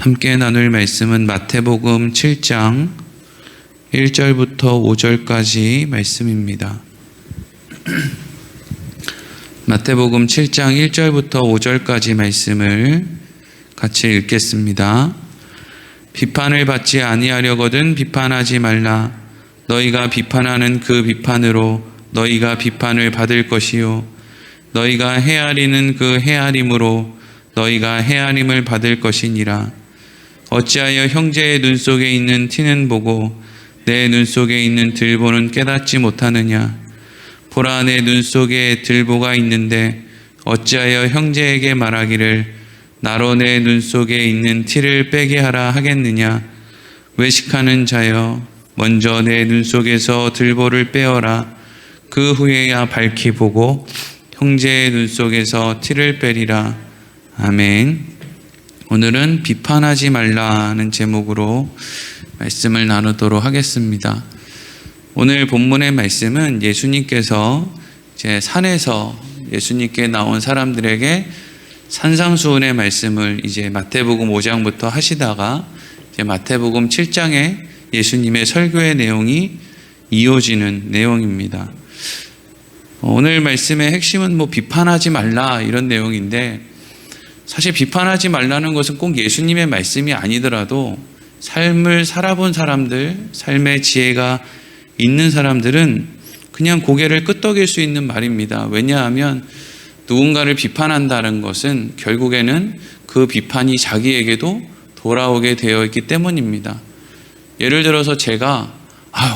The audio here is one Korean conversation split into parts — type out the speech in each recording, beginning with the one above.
함께 나눌 말씀은 마태복음 7장 1절부터 5절까지 말씀입니다. 마태복음 7장 1절부터 5절까지 말씀을 같이 읽겠습니다. 비판을 받지 아니하려거든 비판하지 말라. 너희가 비판하는 그 비판으로 너희가 비판을 받을 것이요 너희가 헤아리는 그 헤아림으로 너희가 헤아림을 받을 것이니라. 어찌하여 형제의 눈 속에 있는 티는 보고 내 눈 속에 있는 들보는 깨닫지 못하느냐. 보라, 내 눈 속에 들보가 있는데 어찌하여 형제에게 말하기를 나로 내 눈 속에 있는 티를 빼게 하라 하겠느냐. 외식하는 자여, 먼저 내 눈 속에서 들보를 빼어라. 그 후에야 밝히 보고 형제의 눈 속에서 티를 빼리라. 아멘. 오늘은 비판하지 말라는 제목으로 말씀을 나누도록 하겠습니다. 오늘 본문의 말씀은 예수님께서 이제 산에서 예수님께 나온 사람들에게 산상수훈의 말씀을 이제 마태복음 5장부터 하시다가 이제 마태복음 7장에 예수님의 설교의 내용이 이어지는 내용입니다. 오늘 말씀의 핵심은 비판하지 말라 이런 내용인데, 사실 비판하지 말라는 것은 꼭 예수님의 말씀이 아니더라도 삶을 살아본 사람들, 삶의 지혜가 있는 사람들은 그냥 고개를 끄덕일 수 있는 말입니다. 왜냐하면 누군가를 비판한다는 것은 결국에는 그 비판이 자기에게도 돌아오게 되어 있기 때문입니다. 예를 들어서 제가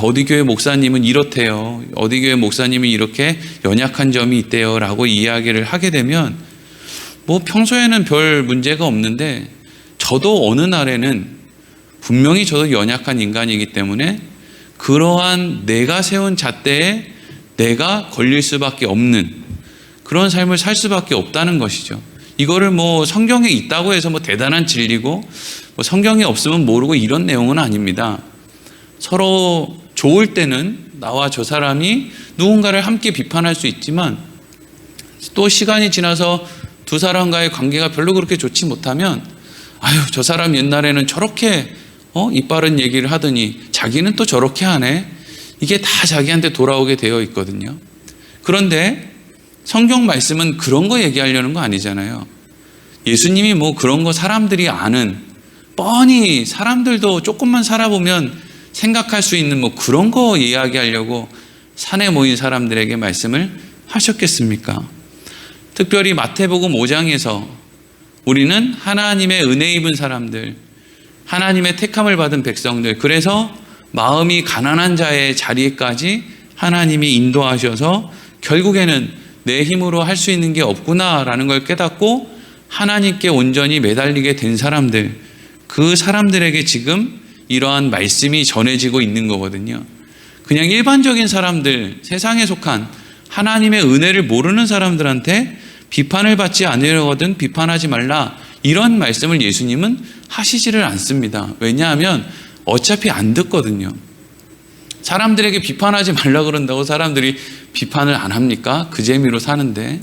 어디 교회 목사님은 이렇대요, 어디 교회 목사님은 이렇게 연약한 점이 있대요 라고 이야기를 하게 되면 평소에는 별 문제가 없는데 저도 어느 날에는 분명히 저도 연약한 인간이기 때문에 그러한 내가 세운 잣대에 내가 걸릴 수밖에 없는 그런 삶을 살 수밖에 없다는 것이죠. 이거를 성경에 있다고 해서 대단한 진리고 성경에 없으면 모르고 이런 내용은 아닙니다. 서로 좋을 때는 나와 저 사람이 누군가를 함께 비판할 수 있지만 또 시간이 지나서 두 사람과의 관계가 별로 그렇게 좋지 못하면 저 사람 옛날에는 저렇게 이빠른 얘기를 하더니 자기는 또 저렇게 하네. 이게 다 자기한테 돌아오게 되어 있거든요. 그런데 성경 말씀은 그런 거 얘기하려는 거 아니잖아요. 예수님이 그런 거 사람들이 아는, 뻔히 사람들도 조금만 살아보면 생각할 수 있는 그런 거 이야기하려고 산에 모인 사람들에게 말씀을 하셨겠습니까? 특별히 마태복음 5장에서 우리는 하나님의 은혜 입은 사람들, 하나님의 택함을 받은 백성들, 그래서 마음이 가난한 자의 자리까지 하나님이 인도하셔서 결국에는 내 힘으로 할 수 있는 게 없구나라는 걸 깨닫고 하나님께 온전히 매달리게 된 사람들, 그 사람들에게 지금 이러한 말씀이 전해지고 있는 거거든요. 그냥 일반적인 사람들, 세상에 속한 하나님의 은혜를 모르는 사람들한테 비판을 받지 않으려거든 비판하지 말라 이런 말씀을 예수님은 하시지를 않습니다. 왜냐하면 어차피 안 듣거든요. 사람들에게 비판하지 말라 그런다고 사람들이 비판을 안 합니까? 그 재미로 사는데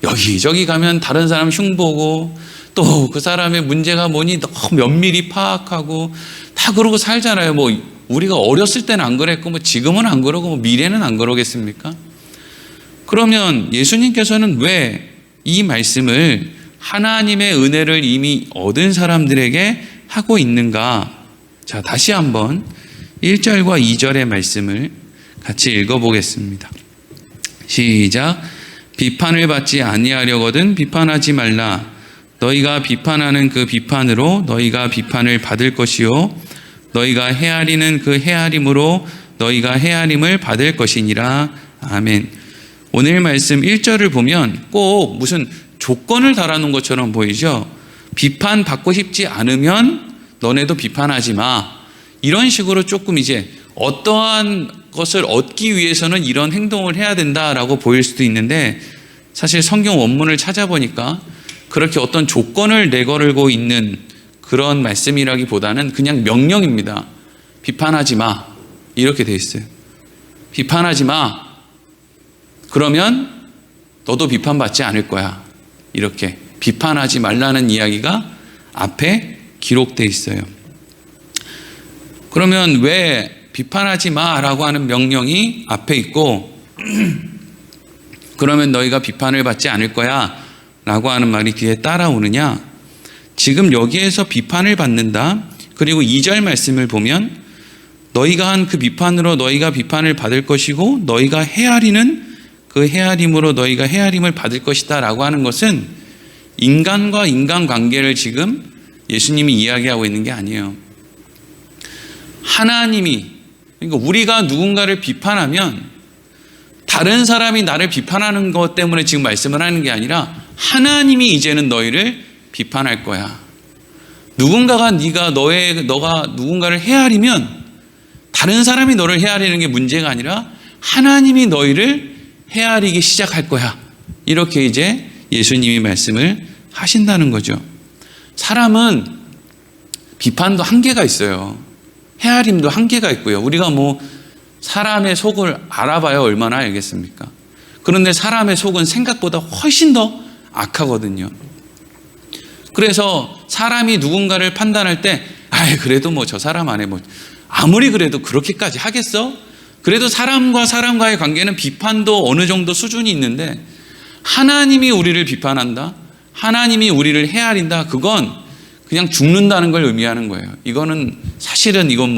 여기저기 가면 다른 사람 흉보고 또 그 사람의 문제가 뭐니 너무 면밀히 파악하고 다 그러고 살잖아요. 우리가 어렸을 때는 안 그랬고 지금은 안 그러고 미래는 안 그러겠습니까? 그러면 예수님께서는 왜 이 말씀을 하나님의 은혜를 이미 얻은 사람들에게 하고 있는가? 자, 다시 한번 1절과 2절의 말씀을 같이 읽어보겠습니다. 시작. 비판을 받지 아니하려거든 비판하지 말라. 너희가 비판하는 그 비판으로 너희가 비판을 받을 것이요 너희가 헤아리는 그 헤아림으로 너희가 헤아림을 받을 것이니라. 아멘. 오늘 말씀 1절을 보면 꼭 무슨 조건을 달아놓은 것처럼 보이죠. 비판받고 싶지 않으면 너네도 비판하지 마. 이런 식으로 조금 이제 어떠한 것을 얻기 위해서는 이런 행동을 해야 된다라고 보일 수도 있는데, 사실 성경 원문을 찾아보니까 그렇게 어떤 조건을 내걸고 있는 그런 말씀이라기보다는 그냥 명령입니다. 비판하지 마. 이렇게 돼 있어요. 비판하지 마. 그러면 너도 비판받지 않을 거야. 이렇게 비판하지 말라는 이야기가 앞에 기록되어 있어요. 그러면 왜 비판하지 마라고 하는 명령이 앞에 있고 그러면 너희가 비판을 받지 않을 거야 라고 하는 말이 뒤에 따라오느냐? 지금 여기에서 비판을 받는다. 그리고 2절 말씀을 보면 너희가 한 그 비판으로 너희가 비판을 받을 것이고 너희가 헤아리는 그 헤아림으로 너희가 헤아림을 받을 것이다 라고 하는 것은 인간과 인간관계를 지금 예수님이 이야기하고 있는 게 아니에요. 하나님이, 그러니까 우리가 누군가를 비판하면 다른 사람이 나를 비판하는 것 때문에 지금 말씀을 하는 게 아니라 하나님이 이제는 너희를 비판할 거야. 누군가가 너가 누군가를 헤아리면 다른 사람이 너를 헤아리는 게 문제가 아니라 하나님이 너희를 헤아리기 시작할 거야. 이렇게 이제 예수님이 말씀을 하신다는 거죠. 사람은 비판도 한계가 있어요. 헤아림도 한계가 있고요. 우리가 사람의 속을 알아봐야 얼마나 알겠습니까? 그런데 사람의 속은 생각보다 훨씬 더 악하거든요. 그래서 사람이 누군가를 판단할 때 그래도 저 사람 안에 아무리 그래도 그렇게까지 하겠어? 그래도 사람과 사람과의 관계는 비판도 어느 정도 수준이 있는데 하나님이 우리를 비판한다? 하나님이 우리를 헤아린다? 그건 그냥 죽는다는 걸 의미하는 거예요. 이거는 사실은 이건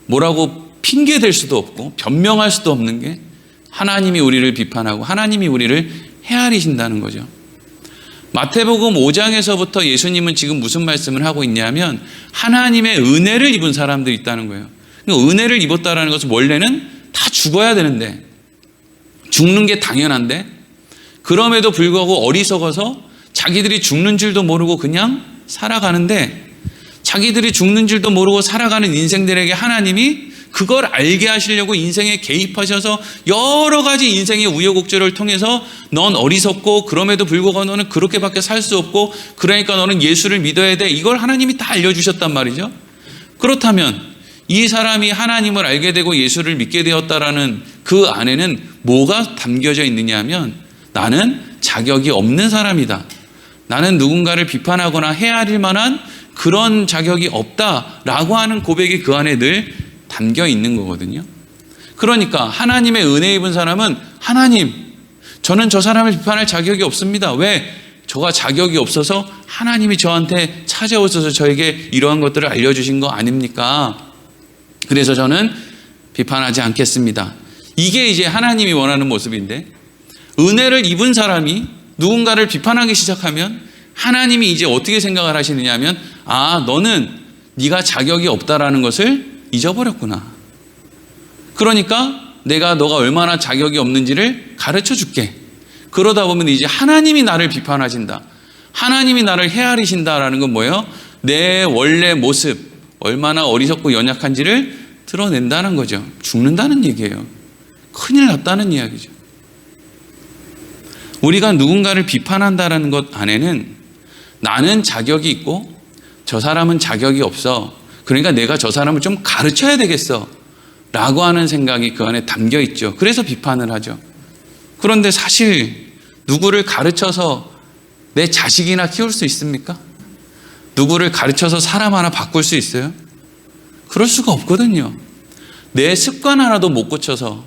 뭐라고 핑계 댈 수도 없고 변명할 수도 없는 게 하나님이 우리를 비판하고 하나님이 우리를 헤아리신다는 거죠. 마태복음 5장에서부터 예수님은 지금 무슨 말씀을 하고 있냐면 하나님의 은혜를 입은 사람들이 있다는 거예요. 그러니까 은혜를 입었다는 것은 원래는 다 죽어야 되는데 죽는 게 당연한데 그럼에도 불구하고 어리석어서 자기들이 죽는 줄도 모르고 그냥 살아가는데 자기들이 죽는 줄도 모르고 살아가는 인생들에게 하나님이 그걸 알게 하시려고 인생에 개입하셔서 여러 가지 인생의 우여곡절을 통해서 넌 어리석고 그럼에도 불구하고 너는 그렇게밖에 살 수 없고 그러니까 너는 예수를 믿어야 돼. 이걸 하나님이 다 알려주셨단 말이죠. 그렇다면 이 사람이 하나님을 알게 되고 예수를 믿게 되었다라는 그 안에는 뭐가 담겨져 있느냐 하면 나는 자격이 없는 사람이다. 나는 누군가를 비판하거나 헤아릴 만한 그런 자격이 없다라고 하는 고백이 그 안에 늘 담겨 있는 거거든요. 그러니까 하나님의 은혜 입은 사람은 하나님, 저는 저 사람을 비판할 자격이 없습니다. 왜? 저가 자격이 없어서 하나님이 저한테 찾아오셔서 저에게 이러한 것들을 알려주신 거 아닙니까? 그래서 저는 비판하지 않겠습니다. 이게 이제 하나님이 원하는 모습인데 은혜를 입은 사람이 누군가를 비판하기 시작하면 하나님이 이제 어떻게 생각을 하시느냐 하면 너는 네가 자격이 없다라는 것을 잊어버렸구나. 그러니까 내가 너가 얼마나 자격이 없는지를 가르쳐 줄게. 그러다 보면 이제 하나님이 나를 비판하신다. 하나님이 나를 헤아리신다라는 건 뭐예요? 내 원래 모습, 얼마나 어리석고 연약한지를 드러낸다는 거죠. 죽는다는 얘기예요. 큰일 났다는 이야기죠. 우리가 누군가를 비판한다라는 것 안에는 나는 자격이 있고 저 사람은 자격이 없어. 그러니까 내가 저 사람을 좀 가르쳐야 되겠어 라고 하는 생각이 그 안에 담겨 있죠. 그래서 비판을 하죠. 그런데 사실 누구를 가르쳐서 내 자식이나 키울 수 있습니까? 누구를 가르쳐서 사람 하나 바꿀 수 있어요? 그럴 수가 없거든요. 내 습관 하나도 못 고쳐서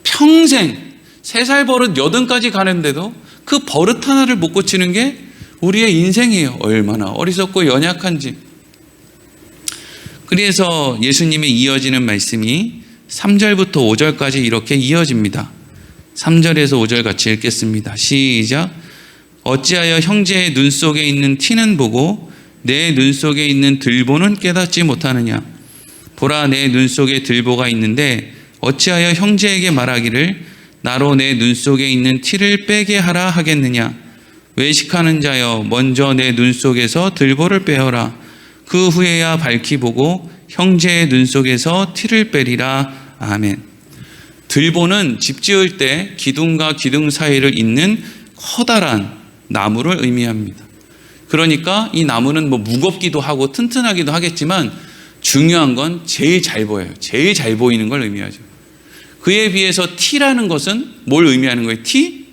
평생 3살 버릇 80까지 가는데도 그 버릇 하나를 못 고치는 게 우리의 인생이에요. 얼마나 어리석고 연약한지. 그래서 예수님의 이어지는 말씀이 3절부터 5절까지 이렇게 이어집니다. 3절에서 5절 같이 읽겠습니다. 시작. 어찌하여 형제의 눈 속에 있는 티는 보고 내 눈 속에 있는 들보는 깨닫지 못하느냐. 보라, 내 눈 속에 들보가 있는데 어찌하여 형제에게 말하기를 나로 내 눈 속에 있는 티를 빼게 하라 하겠느냐. 외식하는 자여, 먼저 내 눈 속에서 들보를 빼어라. 그 후에야 밝히 보고 형제의 눈 속에서 티를 빼리라. 아멘. 들보는 집 지을 때 기둥과 기둥 사이를 잇는 커다란 나무를 의미합니다. 그러니까 이 나무는 무겁기도 하고 튼튼하기도 하겠지만 중요한 건 제일 잘 보여요. 제일 잘 보이는 걸 의미하죠. 그에 비해서 티라는 것은 뭘 의미하는 거예요? 티?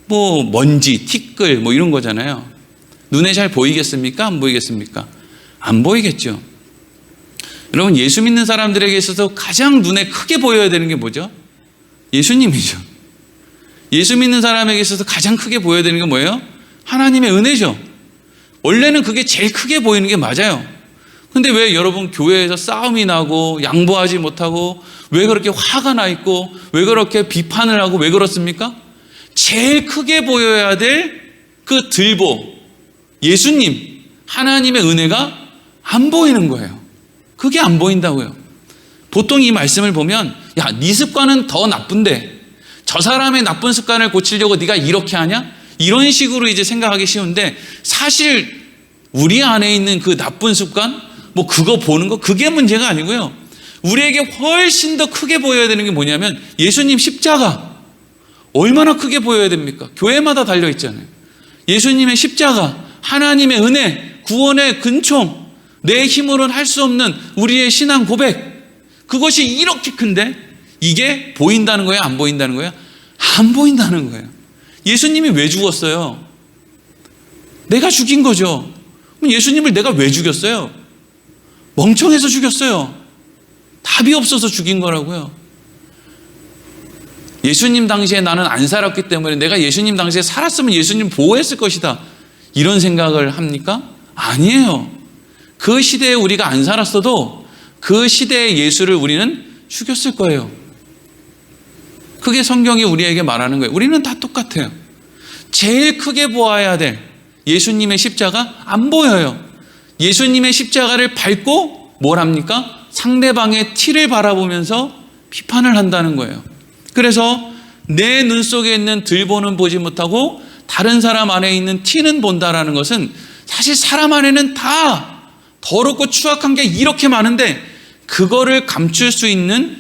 먼지, 티끌 이런 거잖아요. 눈에 잘 보이겠습니까? 안 보이겠습니까? 안 보이겠죠. 여러분, 예수 믿는 사람들에게 있어서 가장 눈에 크게 보여야 되는 게 뭐죠? 예수님이죠. 예수 믿는 사람에게 있어서 가장 크게 보여야 되는 게 뭐예요? 하나님의 은혜죠. 원래는 그게 제일 크게 보이는 게 맞아요. 근데 왜 여러분 교회에서 싸움이 나고 양보하지 못하고 왜 그렇게 화가 나 있고 왜 그렇게 비판을 하고 왜 그렇습니까? 제일 크게 보여야 될 그 들보, 예수님, 하나님의 은혜가 안 보이는 거예요. 그게 안 보인다고요. 보통 이 말씀을 보면 야, 네 습관은 더 나쁜데 저 사람의 나쁜 습관을 고치려고 네가 이렇게 하냐? 이런 식으로 이제 생각하기 쉬운데 사실 우리 안에 있는 그 나쁜 습관, 뭐 그거 보는 거 그게 문제가 아니고요. 우리에게 훨씬 더 크게 보여야 되는 게 뭐냐면 예수님 십자가 얼마나 크게 보여야 됩니까? 교회마다 달려 있잖아요. 예수님의 십자가, 하나님의 은혜, 구원의 근총, 내 힘으로는 할 수 없는 우리의 신앙 고백, 그것이 이렇게 큰데 이게 보인다는 거예요? 안 보인다는 거예요? 안 보인다는 거예요. 예수님이 왜 죽었어요? 내가 죽인 거죠. 그럼 예수님을 내가 왜 죽였어요? 멍청해서 죽였어요. 답이 없어서 죽인 거라고요. 예수님 당시에 나는 안 살았기 때문에 내가 예수님 당시에 살았으면 예수님 보호했을 것이다. 이런 생각을 합니까? 아니에요. 그 시대에 우리가 안 살았어도 그 시대의 예수를 우리는 죽였을 거예요. 그게 성경이 우리에게 말하는 거예요. 우리는 다 똑같아요. 제일 크게 보아야 될 예수님의 십자가 안 보여요. 예수님의 십자가를 밟고 뭘 합니까? 상대방의 티를 바라보면서 비판을 한다는 거예요. 그래서 내 눈 속에 있는 들보는 보지 못하고 다른 사람 안에 있는 티는 본다라는 것은 사실 사람 안에는 다 더럽고 추악한 게 이렇게 많은데 그거를 감출 수 있는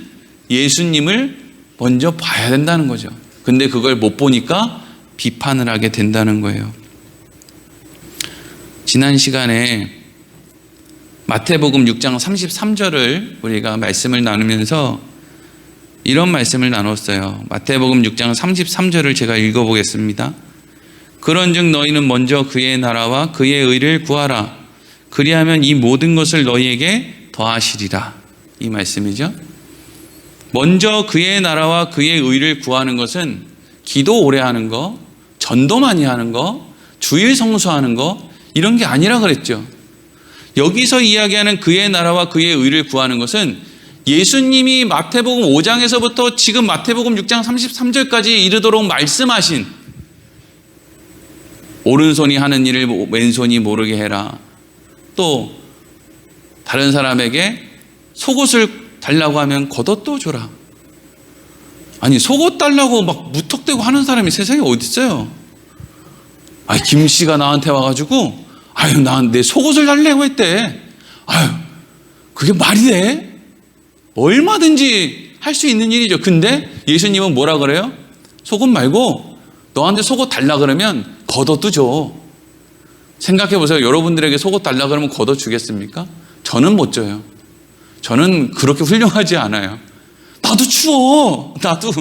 예수님을 먼저 봐야 된다는 거죠. 근데 그걸 못 보니까 비판을 하게 된다는 거예요. 지난 시간에 마태복음 6장 33절을 우리가 말씀을 나누면서 이런 말씀을 나눴어요. 마태복음 6장 33절을 제가 읽어보겠습니다. 그런즉 너희는 먼저 그의 나라와 그의 의를 구하라. 그리하면 이 모든 것을 너희에게 더하시리라. 이 말씀이죠. 먼저 그의 나라와 그의 의를 구하는 것은 기도 오래 하는 거, 전도 많이 하는 거, 주일 성수하는 거 이런 게 아니라 그랬죠. 여기서 이야기하는 그의 나라와 그의 의를 구하는 것은 예수님이 마태복음 5장에서부터 지금 마태복음 6장 33절까지 이르도록 말씀하신 오른손이 하는 일을 왼손이 모르게 해라. 또 다른 사람에게 속옷을 달라고 하면 겉옷도 줘라. 아니 속옷 달라고 막 무턱대고 하는 사람이 세상에 어디 있어요? 아, 김 씨가 나한테 와가지고 아유 난 내 속옷을 달라고 했대. 아유 그게 말이 돼? 얼마든지 할 수 있는 일이죠. 근데 예수님은 뭐라 그래요? 속옷 말고 너한테 속옷 달라 그러면 겉옷도 줘. 생각해 보세요. 여러분들에게 속옷 달라 그러면 겉옷 주겠습니까? 저는 못 줘요. 저는 그렇게 훌륭하지 않아요. 나도 추워. 나도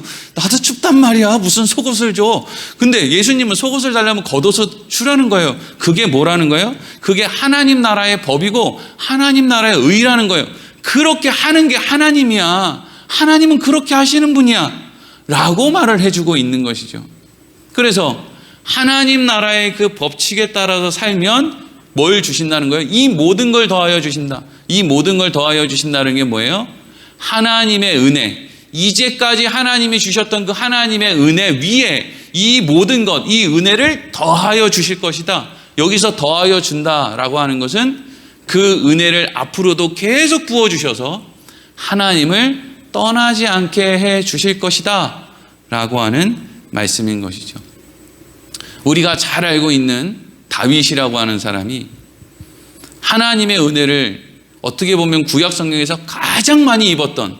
춥단 말이야. 무슨 속옷을 줘. 근데 예수님은 속옷을 달라면 겉옷을 주라는 거예요. 그게 뭐라는 거예요? 그게 하나님 나라의 법이고 하나님 나라의 의라는 거예요. 그렇게 하는 게 하나님이야. 하나님은 그렇게 하시는 분이야. 라고 말을 해주고 있는 것이죠. 그래서 하나님 나라의 그 법칙에 따라서 살면 뭘 주신다는 거예요? 이 모든 걸 더하여 주신다. 이 모든 걸 더하여 주신다는 게 뭐예요? 하나님의 은혜. 이제까지 하나님이 주셨던 그 하나님의 은혜 위에 이 모든 것, 이 은혜를 더하여 주실 것이다. 여기서 더하여 준다라고 하는 것은 그 은혜를 앞으로도 계속 부어주셔서 하나님을 떠나지 않게 해 주실 것이다 라고 하는 말씀인 것이죠. 우리가 잘 알고 있는 다윗이라고 하는 사람이 하나님의 은혜를 어떻게 보면 구약 성경에서 가장 많이 입었던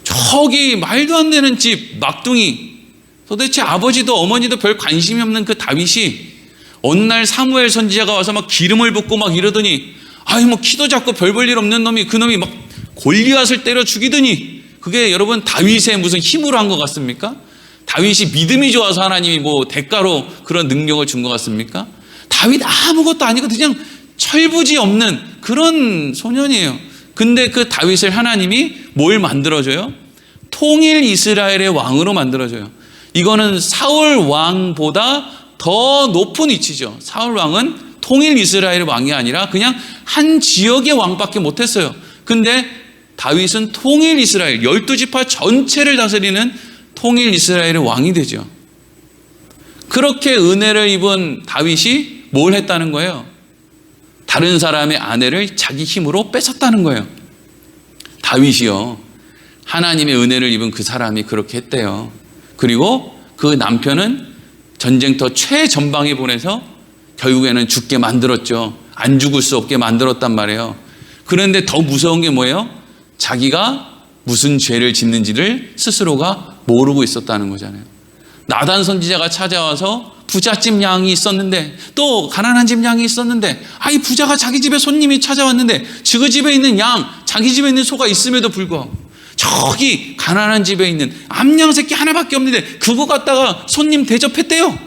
저기 말도 안 되는 집 막둥이 도대체 아버지도 어머니도 별 관심이 없는 그 다윗이 어느 날 사무엘 선지자가 와서 막 기름을 붓고 막 이러더니 아이 뭐 키도 작고 별 볼 일 없는 놈이 그 놈이 막 골리앗을 때려 죽이더니 그게 여러분 다윗의 무슨 힘으로 한 것 같습니까? 다윗이 믿음이 좋아서 하나님이 뭐 대가로 그런 능력을 준 것 같습니까? 다윗 아무것도 아니고 그냥 철부지 없는 그런 소년이에요. 근데 그 다윗을 하나님이 뭘 만들어줘요? 통일 이스라엘의 왕으로 만들어줘요. 이거는 사울 왕보다 더 높은 위치죠. 사울 왕은 통일 이스라엘의 왕이 아니라 그냥 한 지역의 왕밖에 못했어요. 근데 다윗은 통일 이스라엘 12지파 전체를 다스리는 통일 이스라엘의 왕이 되죠. 그렇게 은혜를 입은 다윗이 뭘 했다는 거예요? 다른 사람의 아내를 자기 힘으로 뺏었다는 거예요. 다윗이요, 하나님의 은혜를 입은 그 사람이 그렇게 했대요. 그리고 그 남편은 전쟁터 최전방에 보내서 결국에는 죽게 만들었죠. 안 죽을 수 없게 만들었단 말이에요. 그런데 더 무서운 게 뭐예요? 자기가 무슨 죄를 짓는지를 스스로가 모르고 있었다는 거잖아요. 나단 선지자가 찾아와서 부잣집 양이 있었는데, 또 가난한 집 양이 있었는데, 이 부자가 자기 집에 손님이 찾아왔는데 그 집에 있는 양, 자기 집에 있는 소가 있음에도 불구하고 저기 가난한 집에 있는 암양 새끼 하나밖에 없는데 그거 갖다가 손님 대접했대요.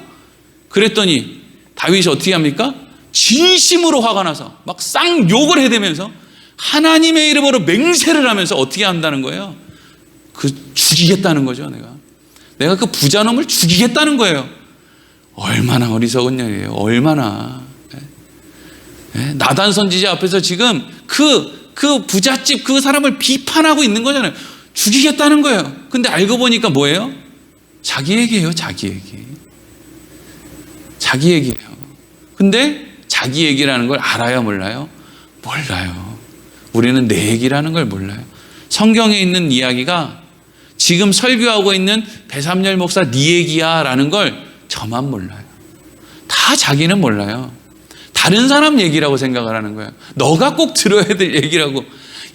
그랬더니 다윗이 어떻게 합니까? 진심으로 화가 나서 막 쌍욕을 해대면서 하나님의 이름으로 맹세를 하면서 어떻게 한다는 거예요? 죽이겠다는 거죠. 내가 그 부자놈을 죽이겠다는 거예요. 얼마나 어리석은 년이에요. 얼마나. 나단 선지자 앞에서 지금 그 부잣집 그 사람을 비판하고 있는 거잖아요. 죽이겠다는 거예요. 근데 알고 보니까 뭐예요? 자기 얘기예요. 자기 얘기예요. 근데 자기 얘기라는 걸 알아요, 몰라요? 몰라요. 우리는 내 얘기라는 걸 몰라요. 성경에 있는 이야기가 지금 설교하고 있는 배삼열 목사 네 얘기야 라는 걸 저만 몰라요. 다 자기는 몰라요. 다른 사람 얘기라고 생각을 하는 거예요. 너가 꼭 들어야 될 얘기라고.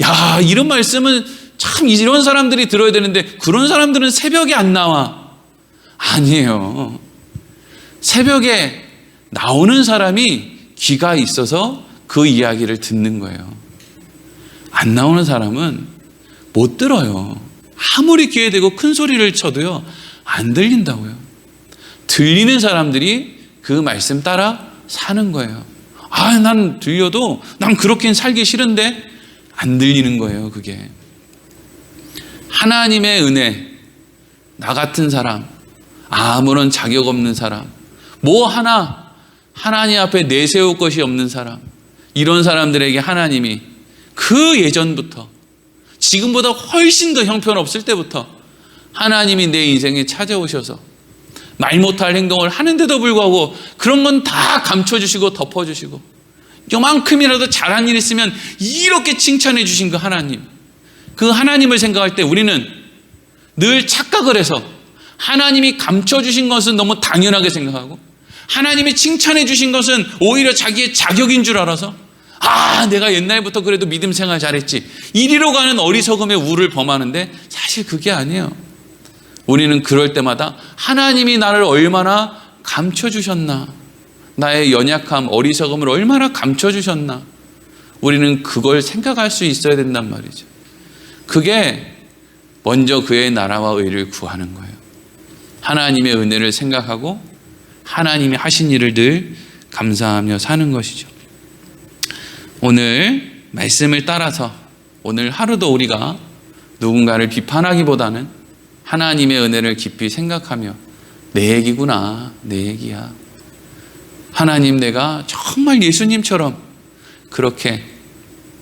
야, 이런 말씀은 참 이런 사람들이 들어야 되는데 그런 사람들은 새벽에 안 나와. 아니에요. 새벽에 나오는 사람이 귀가 있어서 그 이야기를 듣는 거예요. 안 나오는 사람은 못 들어요. 아무리 귀에 대고 큰 소리를 쳐도요, 안 들린다고요. 들리는 사람들이 그 말씀 따라 사는 거예요. 난 들려도 난 그렇게는 살기 싫은데 안 들리는 거예요, 그게. 하나님의 은혜, 나 같은 사람, 아무런 자격 없는 사람, 뭐 하나 하나님 앞에 내세울 것이 없는 사람, 이런 사람들에게 하나님이 그 예전부터, 지금보다 훨씬 더 형편없을 때부터 하나님이 내 인생에 찾아오셔서 말 못할 행동을 하는데도 불구하고 그런 건 다 감춰주시고 덮어주시고, 요만큼이라도 잘한 일 있으면 이렇게 칭찬해 주신 그 하나님, 그 하나님을 생각할 때 우리는 늘 착각을 해서 하나님이 감춰주신 것은 너무 당연하게 생각하고, 하나님이 칭찬해 주신 것은 오히려 자기의 자격인 줄 알아서 내가 옛날부터 그래도 믿음 생활 잘했지, 이리로 가는 어리석음의 우를 범하는데 사실 그게 아니에요. 우리는 그럴 때마다 하나님이 나를 얼마나 감춰주셨나, 나의 연약함, 어리석음을 얼마나 감춰주셨나, 우리는 그걸 생각할 수 있어야 된단 말이죠. 그게 먼저 그의 나라와 의를 구하는 거예요. 하나님의 은혜를 생각하고 하나님이 하신 일을 늘 감사하며 사는 것이죠. 오늘 말씀을 따라서 오늘 하루도 우리가 누군가를 비판하기보다는 하나님의 은혜를 깊이 생각하며 내 얘기구나, 내 얘기야. 하나님, 내가 정말 예수님처럼 그렇게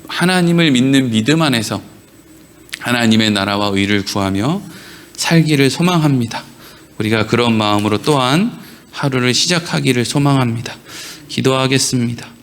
하나님을 믿는 믿음 안에서 하나님의 나라와 의를 구하며 살기를 소망합니다. 우리가 그런 마음으로 또한 하루를 시작하기를 소망합니다. 기도하겠습니다.